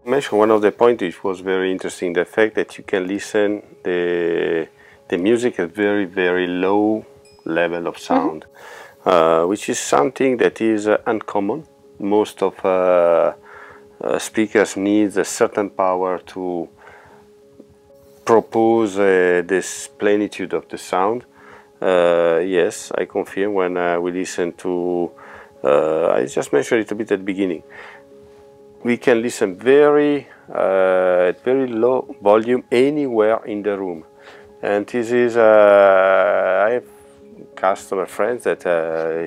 Mention one of the points which was very interesting, the fact that you can listen the music at very low level of sound, which is something that is uncommon. Most of speakers need a certain power to propose this plenitude of the sound. Yes, I confirm when we listen to, I just mentioned it a bit at the beginning, we can listen at very low volume anywhere in the room. And this is, I have customer friends that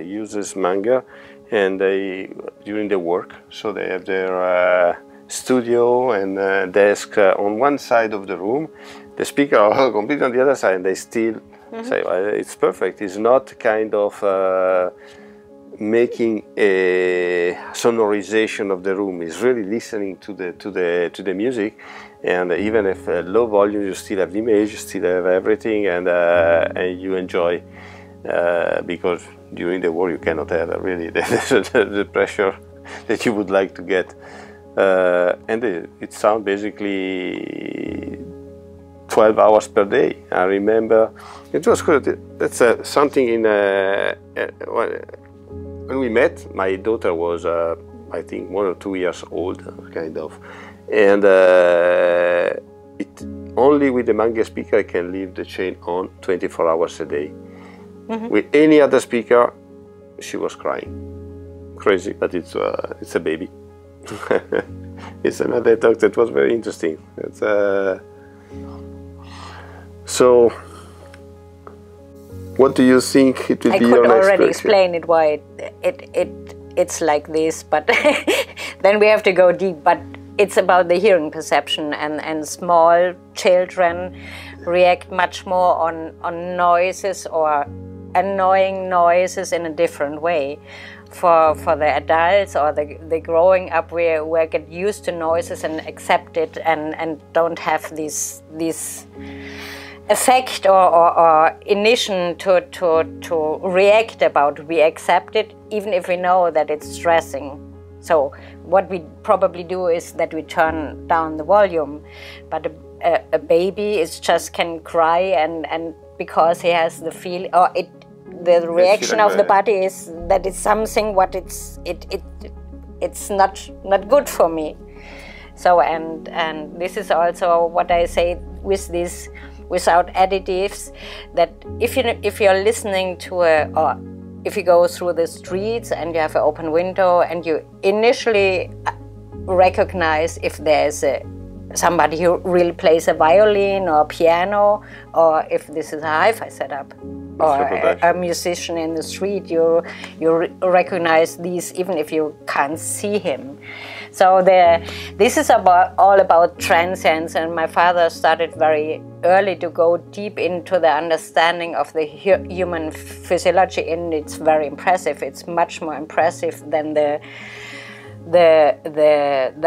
uses Manger, and they, during the work, so they have their studio and desk on one side of the room, the speaker are completely on the other side, and they still say, well, it's perfect. It's not kind of making a sonorization of the room. It's really listening to the music, and even if low volume, you still have the image, you still have everything, and you enjoy, because during the war you cannot have really the pressure that you would like to get, and it sounds basically 12 hours per day. I remember it was good. That's something in when we met, my daughter was, I think, 1 or 2 years old, kind of. And only with the Manger speaker I can leave the chain on 24 hours a day. With any other speaker, she was crying. Crazy, but it's a baby. It's another talk that was very interesting. It's, so, what do you think it will be your next project? I could already explain it why it's like this, but then we have to go deep. But it's about the hearing perception, and small children react much more on noises or annoying noises in a different way. For the adults or the growing up, we get used to noises and accept it, and don't have this effect or initiation to react about. We accept it even if we know that it's stressing. So what we probably do is that we turn down the volume, but a baby is just can cry and because he has the feel, or the reaction of the body is that it's something what it's not good for me. So and this is also what I say with this, without additives, that if you're listening to or if you go through the streets and you have an open window and you initially recognize if there's somebody who really plays a violin or a piano, or if this is a hi-fi setup, or a musician in the street, you recognize these even if you can't see him. So this is all about transience, and my father started very early to go deep into the understanding of the human physiology, and it's very impressive. It's much more impressive than the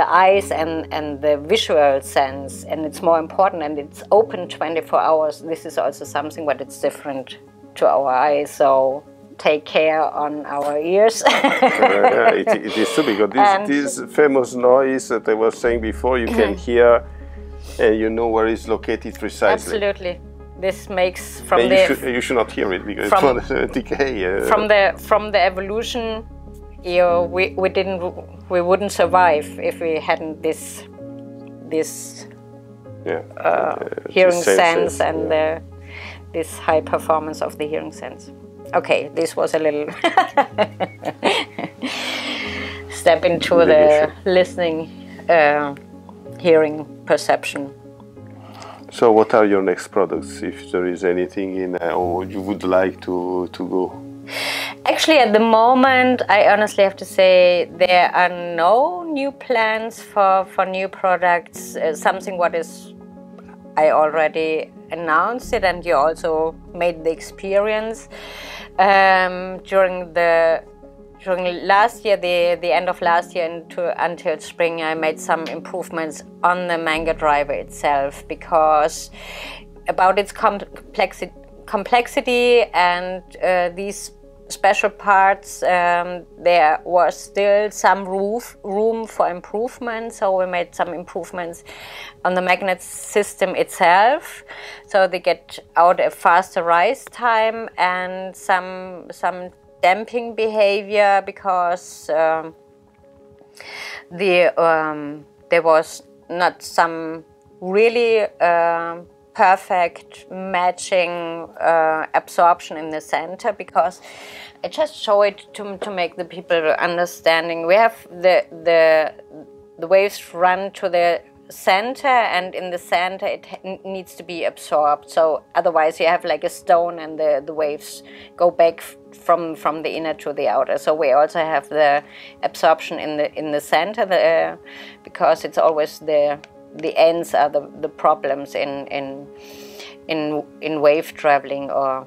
eyes and the visual sense, and it's more important, and it's open 24 hours. This is also something what it's different to our eyes, so take care on our ears. Yeah, it is true, because this famous noise that I was saying before, you can hear and you know where it's located precisely. Absolutely. This makes you should not hear it because it's not decay. From the evolution, we wouldn't survive if we hadn't this hearing sense and this high performance of the hearing sense. Okay, this was a little step into the listening, hearing perception. So what are your next products, if there is anything in or you would like to go? Actually, at the moment, I honestly have to say there are no new plans for new products. Something what is, I already announced it, and you also made the experience during last year, the end of last year until spring. I made some improvements on the Manger driver itself, because about its complexity and these special parts, there was still some room for improvement, so we made some improvements on the magnet system itself, so they get out a faster rise time and some damping behavior, because there was not some really perfect matching absorption in the center, because I just show it to make the people understanding. We have the waves run to the center, and in the center it needs to be absorbed, so otherwise you have like a stone and the waves go back from the inner to the outer. So we also have the absorption in the center, because it's always the ends are the problems in wave traveling or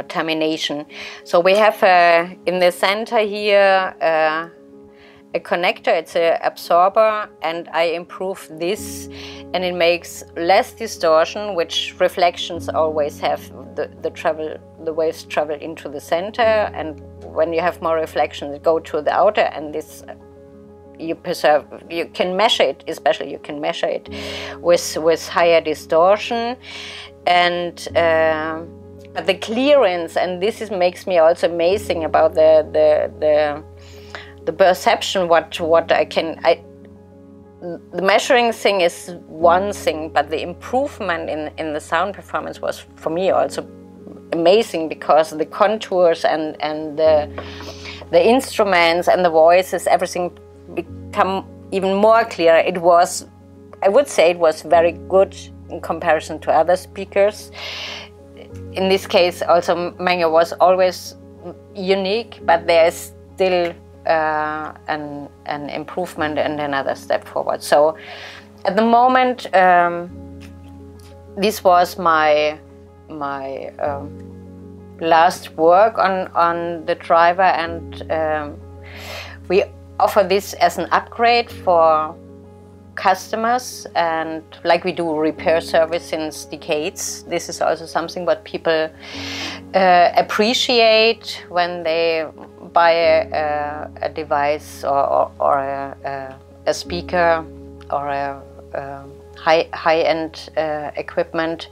termination. So we have in the center here a connector, it's an absorber, and I improve this, and it makes less distortion, which reflections always have. The waves travel into the center, and when you have more reflections, they go to the outer, and this you can measure it, especially you can measure it with higher distortion. And but the clearance, and this makes me also amazing about the perception, the measuring thing is one thing, but the improvement in the sound performance was for me also amazing, because the contours and the instruments and the voices, everything become even more clear. It was, I would say, it was very good in comparison to other speakers. In this case, also Manger was always unique, but there is still an improvement and another step forward. So at the moment, this was my last work on the driver, and we offer this as an upgrade for customers, and like we do repair service since decades. This is also something what people appreciate when they buy a device or a speaker or a high-end equipment.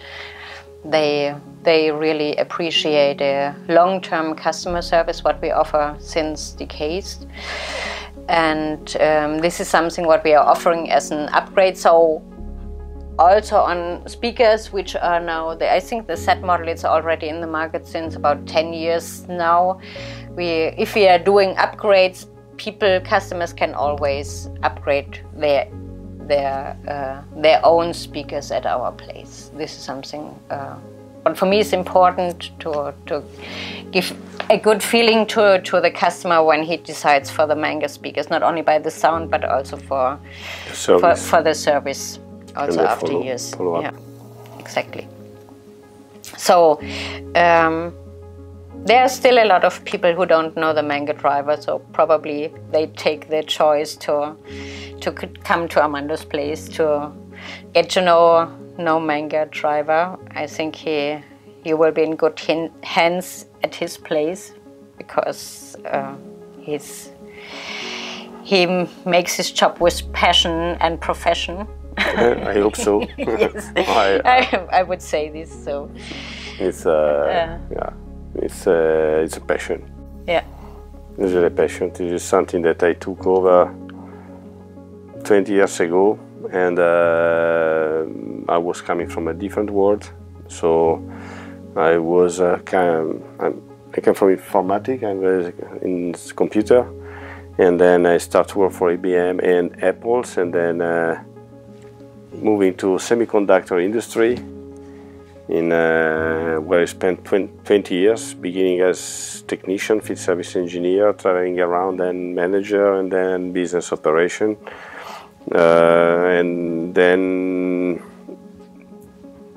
They really appreciate a long-term customer service what we offer since decades. And this is something what we are offering as an upgrade. So also on speakers which are now, I think the set model is already in the market since about 10 years now. If we are doing upgrades, customers can always upgrade their own speakers at our place. This is something but for me it's important to give a good feeling to the customer when he decides for the Manger speakers, not only by the sound but also for the service also after years. Yeah, exactly. So there are still a lot of people who don't know the Manger driver, so probably they take the choice to come to Armando's place to get to know Manger driver. I think he will be in good hands at his place, because he makes his job with passion and profession. I hope so. Yes, I would say this. So it's it's a passion. Yeah, it's really a passion. It is something that I took over 20 years ago, and I was coming from a different world. So I was I came from informatics. I was in computer, and then I started to work for IBM and Apple, and then moving to semiconductor industry, where I spent 20 years, beginning as technician, field service engineer, traveling around, and manager, and then business operation. And then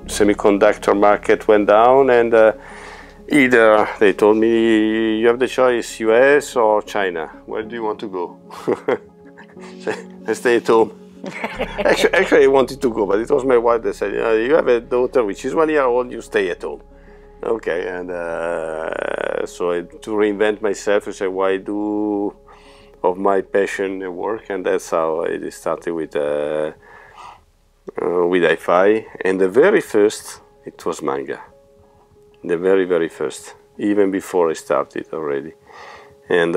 semiconductor market went down, and either they told me, you have the choice, US or China. Where do you want to go? So I stay at home. Actually, I wanted to go, but it was my wife that said, you have a daughter which is 1 year old, you stay at home. Okay, and so to reinvent myself, I say, why do of my passion work, and that's how it started with Hifi. And the very first, it was manga. The very first, even before I started already. And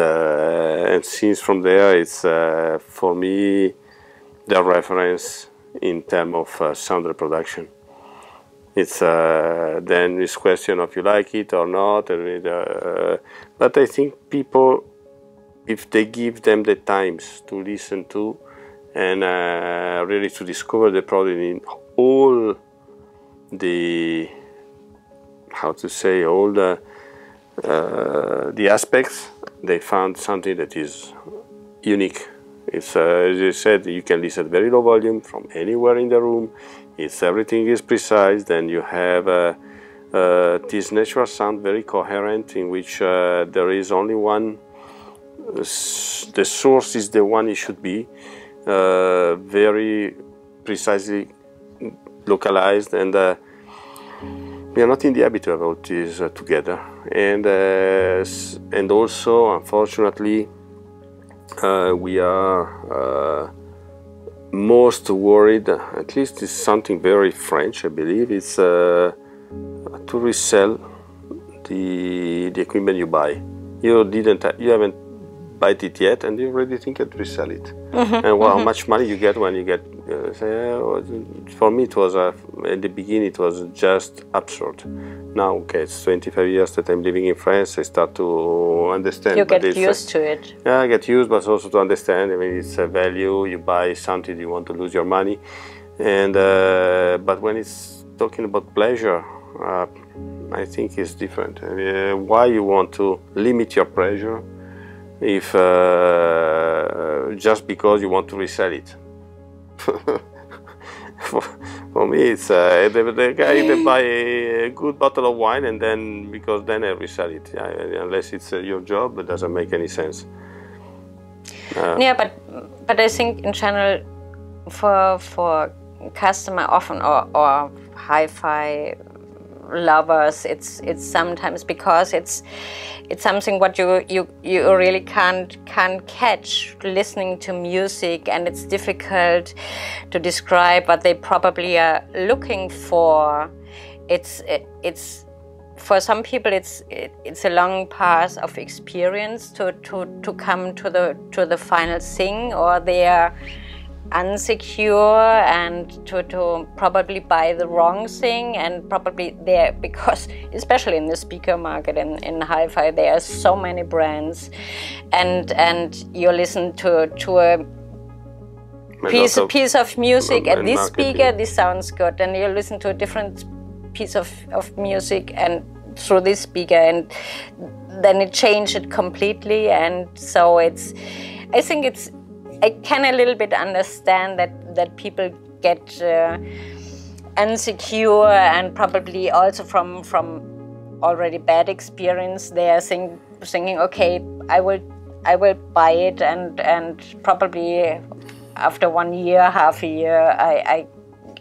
since from there, it's for me the reference in terms of sound reproduction. It's then this question of you like it or not, but I think people, if they give them the times to listen to and really to discover the product in all the, how to say, all the aspects, they found something that is unique. It's as I said, you can listen at very low volume from anywhere in the room. It's everything is precise. Then you have this natural sound, very coherent, in which there is only one. The source is the one it should be, very precisely localized, and we are not in the habit to have all this together. And also, unfortunately, we are most worried, at least it's something very French, I believe, it's to resell the equipment you buy. You haven't bought it yet, and you already think to resell it. And how much money you get when you get, for me it was, at the beginning it was just absurd. Now, okay, it's 25 years that I'm living in France, I start to understand. You get used to it. Yeah, I get used, but also to understand. I mean, it's a value, you buy something, you want to lose your money. And but when it's talking about pleasure, I think it's different. I mean, why you want to limit your pleasure if just because you want to resell it? For me, it's the guy that buy a good bottle of wine and then I resell it. Unless it's your job, it doesn't make any sense. Yeah, but I think in general, for customer often or hi-fi lovers, it's sometimes because it's something what you really can't catch listening to music, and it's difficult to describe what they probably are looking for. It's for some people it's a long path of experience to come to the final thing, or they are unsecure and to probably buy the wrong thing, and probably there, because especially in the speaker market in hi-fi there are so many brands, and you listen to a piece of music and this speaker, this sounds good, and you listen to a different piece of music and through this speaker, and then it changed it completely. And so I can a little bit understand that people get insecure, and probably also from already bad experience. They are thinking, okay, I will buy it, and probably after 1 year, half a year,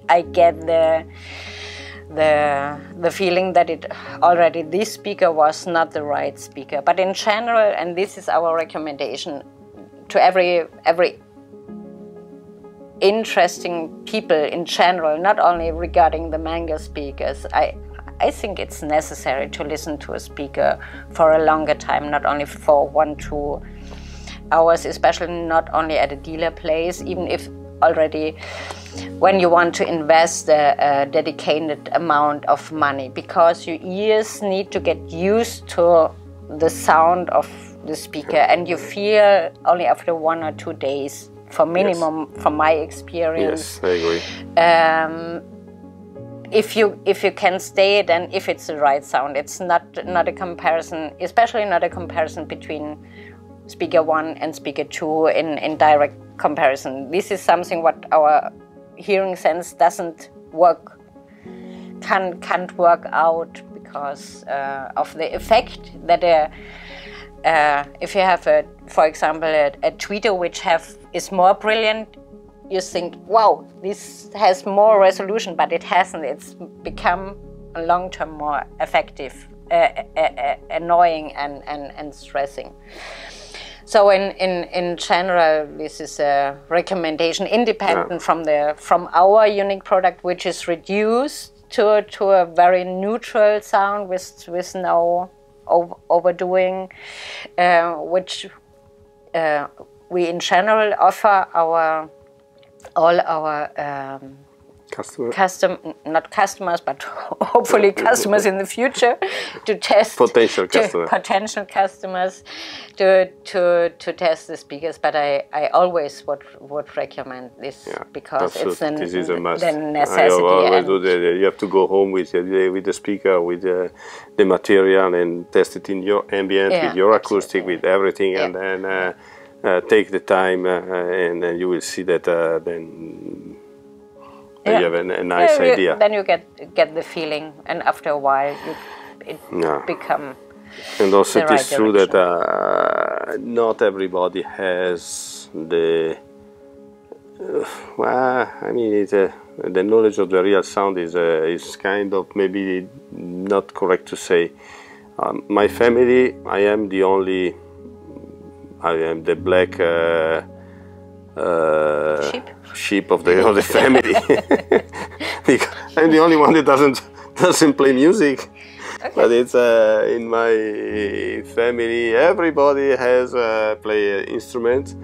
I get the feeling that this speaker was not the right speaker. But in general, and this is our recommendation to every interesting people in general, not only regarding the manga speakers, I think it's necessary to listen to a speaker for a longer time, not only for 1-2 hours, especially not only at a dealer place, even if already when you want to invest a dedicated amount of money, because your ears need to get used to the sound of the speaker, and you feel only after 1 or 2 days, for minimum, yes. From my experience. Yes, I agree. If you can stay it, and if it's the right sound, it's not a comparison, especially not a comparison between speaker 1 and speaker 2 in direct comparison. This is something what our hearing sense doesn't work, can't work out, because of the effect that if you have for example a tweeter which is more brilliant, you think, wow, this has more resolution, but it hasn't. It's become long-term more effective, annoying and stressing. So in general, this is a recommendation independent from our unique product, which is reduced to a very neutral sound with no overdoing, which we in general offer all our not customers, but hopefully customers in the future to test potential customers to test the speakers. But I always would recommend this because it's a necessity. You have to go home with the speaker, with the material, and test it in your ambient, with your acoustic, with everything, and then take the time, and then you will see that then. You have a nice idea. Then you get the feeling, and after a while, it become. And also, it is true that not everybody has the. I mean, the knowledge of the real sound is kind of maybe not correct to say. My family, I am the black. Sheep of the family. Because I'm the only one that doesn't play music. Okay. But it's in my family everybody has play instruments,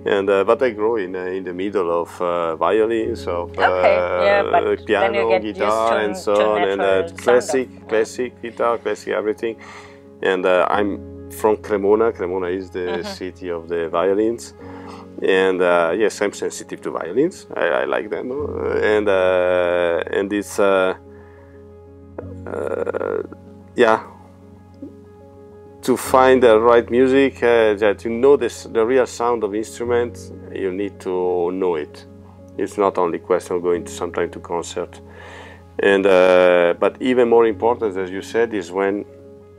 and but I grow in the middle of violins, of piano, guitar, and so on, and classic guitar, classic everything. And I'm from Cremona. Cremona is the city of the violins. And yes, I'm sensitive to violins. I like them, and it's to find the right music that you know the real sound of instruments. You need to know it. It's not only a question of going sometime to concert, and but even more important, as you said, is when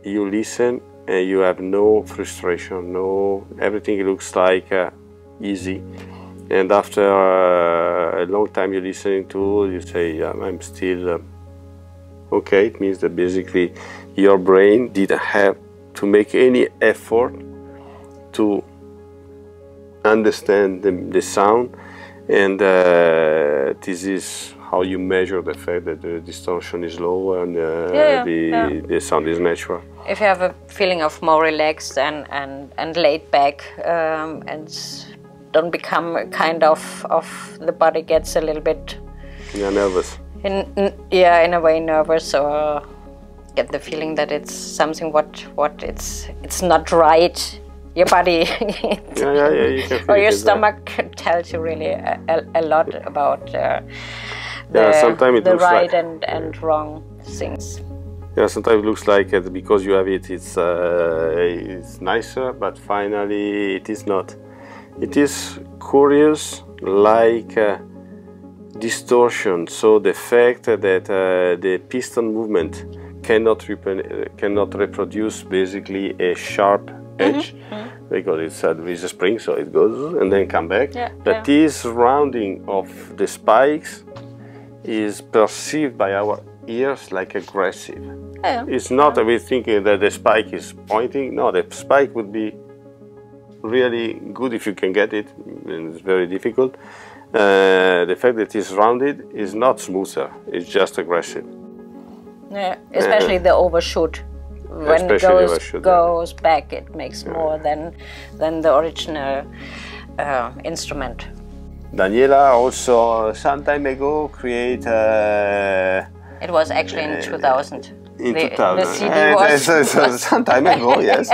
you listen and you have no frustration, everything looks like. Easy, and after a long time you're listening to, you say, I'm still okay. It means that basically your brain didn't have to make any effort to understand the sound, and this is how you measure the fact that the distortion is low and the sound is natural. If you have a feeling of more relaxed and laid back, and don't become kind of the body gets a little bit nervous. In a way nervous, or get the feeling that it's something what it's not right. Your body, or your stomach tells you really a lot about the right and wrong things. Yeah, sometimes it looks like because you have it, it's nicer, but finally it is not. It is curious, like distortion. So the fact that the piston movement cannot reproduce basically a sharp edge, because there is a spring, so it goes and then come back. But this rounding of the spikes is perceived by our ears like aggressive. It's not that we're thinking that the spike is pointing. No, the spike would be really good if you can get it, and it's very difficult. The fact that it's rounded is not smoother, it's just aggressive. Yeah, especially the overshoot. When it goes back, it makes more than the original instrument. Daniela also some time ago created... it was actually in 2000. In 2000. The CD was... some time ago, yes.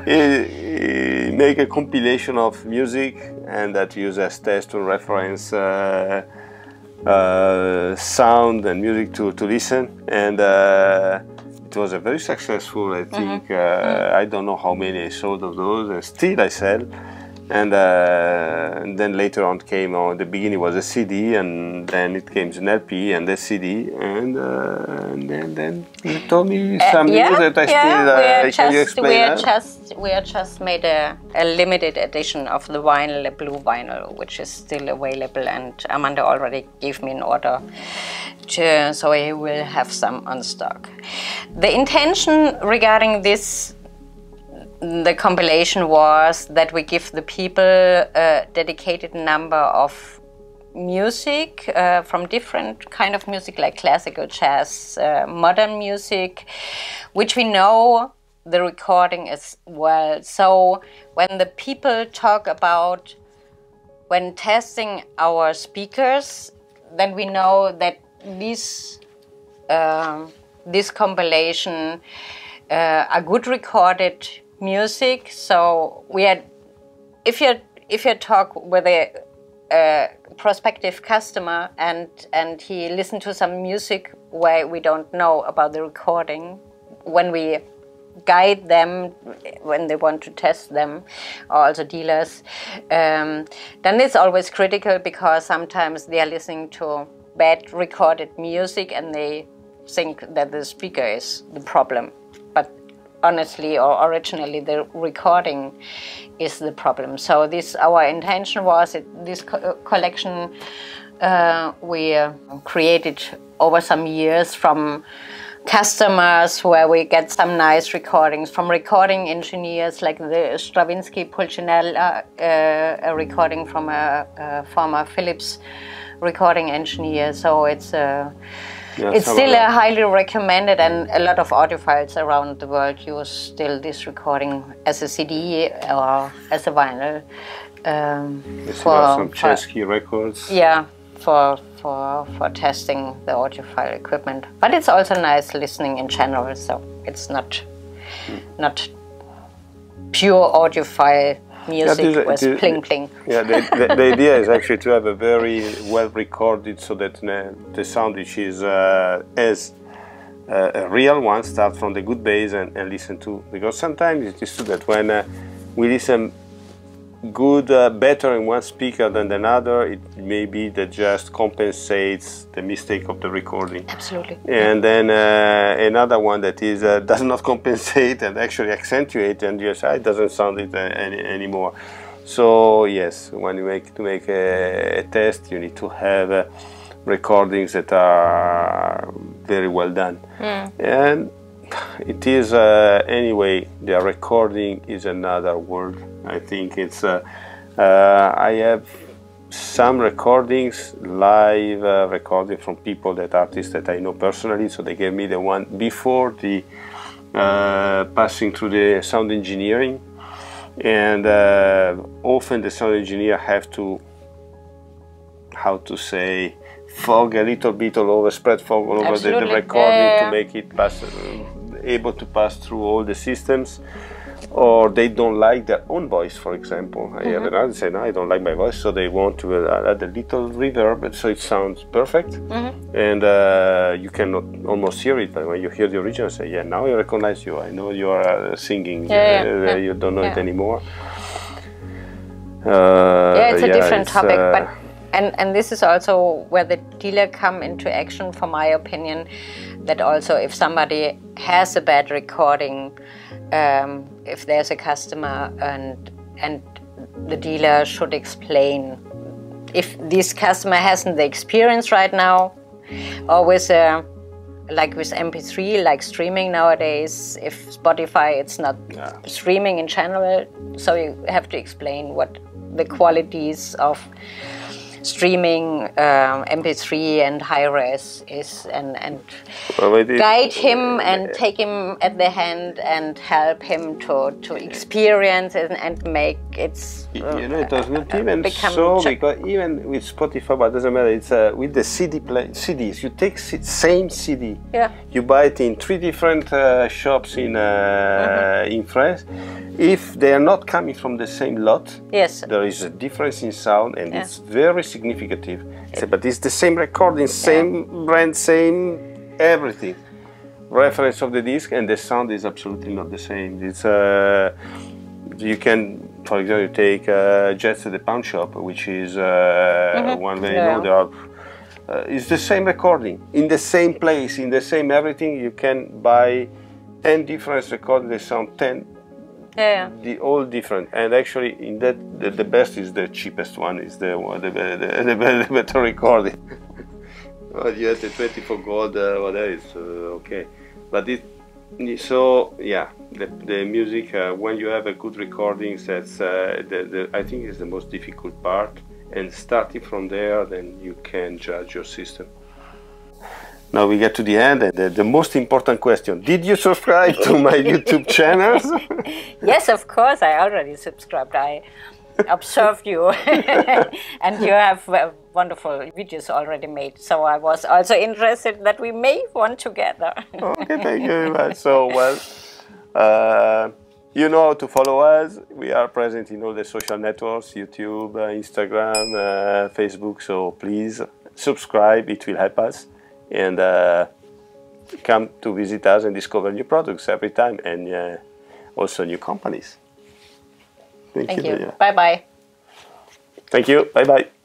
He make a compilation of music, and that use as test to reference sound and music to listen, and it was a very successful. I think I don't know how many I sold of those, and still I sell. And then later on came on the beginning was a CD, and then it came an LP and a CD, and then you told me some news that I still. Can you explain that? We are just made a limited edition of the vinyl, a blue vinyl, which is still available, and Amanda already gave me an order, so I will have some on stock. The intention regarding this. The compilation was that we give the people a dedicated number of music from different kind of music, like classical, jazz, modern music, which we know the recording as well. So when the people talk about when testing our speakers, then we know that this compilation are good recorded music. So we had, if you talk with a prospective customer and he listened to some music where we don't know about the recording, when we guide them when they want to test them, or also dealers, then it's always critical, because sometimes they are listening to bad recorded music and they think that the speaker is the problem. But honestly or originally the recording is the problem. So this, our intention was, this collection we created over some years from customers, where we get some nice recordings from recording engineers, like the Stravinsky Pulcinella, a recording from a former Philips recording engineer. So it's it's still a highly recommended, and a lot of audiophiles around the world use still this recording as a CD or as a vinyl. For some Chesky records. Yeah, for testing the audiophile equipment. But it's also nice listening in general, so it's not pure audiophile music with pling pling. Yeah, the idea is actually to have a very well recorded, so that the sound which is as a real one, start from the good bass and listen to, because sometimes it is true that when we listen good, better in one speaker than another, it may be that just compensates the mistake of the recording. Absolutely. And then another one that is does not compensate and actually accentuate, and you say it doesn't sound it anymore. So yes, when you make a test, you need to have recordings that are very well done. And it is anyway, the recording is another world. I think it's I have some recordings, live recording from people, artists that I know personally, so they gave me the one before the passing through the sound engineering, and often the sound engineer have to, how to say, fog a little bit all over, spread fog all over the recording to make it pass, able to pass through all the systems. Or they don't like their own voice, for example. I have another say, no, I don't like my voice, so they want to add a little reverb so it sounds perfect. And you cannot almost hear it, but when you hear the original, say, yeah, now I recognize you, I know you are singing, you don't know it anymore. It's a different topic, but and this is also where the dealer come into action, for my opinion, that also if somebody has a bad recording, if there's a customer and the dealer should explain, if this customer hasn't the experience right now, or with like with MP3, like streaming nowadays, if Spotify, it's not streaming in general, so you have to explain what the qualities of streaming MP3 and high-res is, and guide him and take him at the hand and help him to experience it and make it. It does not even so, because even with Spotify, but it doesn't matter. It's with the CDs. You take same CD. You buy it in 3 different shops in France. If they are not coming from the same lot, there is a difference in sound, and it's very significant. But it's the same recording, same brand, same everything. Reference of the disc, and the sound is absolutely not the same. It's you can for example, you take Jets at the Pound Shop, which is one way, you know, there are, it's the same recording, in the same place, in the same everything. You can buy 10 different recordings, they sound 10, all different. And actually, in that, the best is the cheapest one, is the better recording. Well, you have the 24 gold, whatever, it's okay. But so yeah, the music, when you have a good recordings, that's I think is the most difficult part. And starting from there, then you can judge your system. Now we get to the end, and the most important question: did you subscribe to my YouTube channels? Yes, of course. I already subscribed. I observed you, and you have wonderful videos already made. So I was also interested that we make one together. Okay, thank you very much. So well, you know how to follow us. We are present in all the social networks: YouTube, Instagram, Facebook. So please subscribe; it will help us. And come to visit us and discover new products every time, and also new companies. Thank you. Bye bye. Thank you. Bye bye.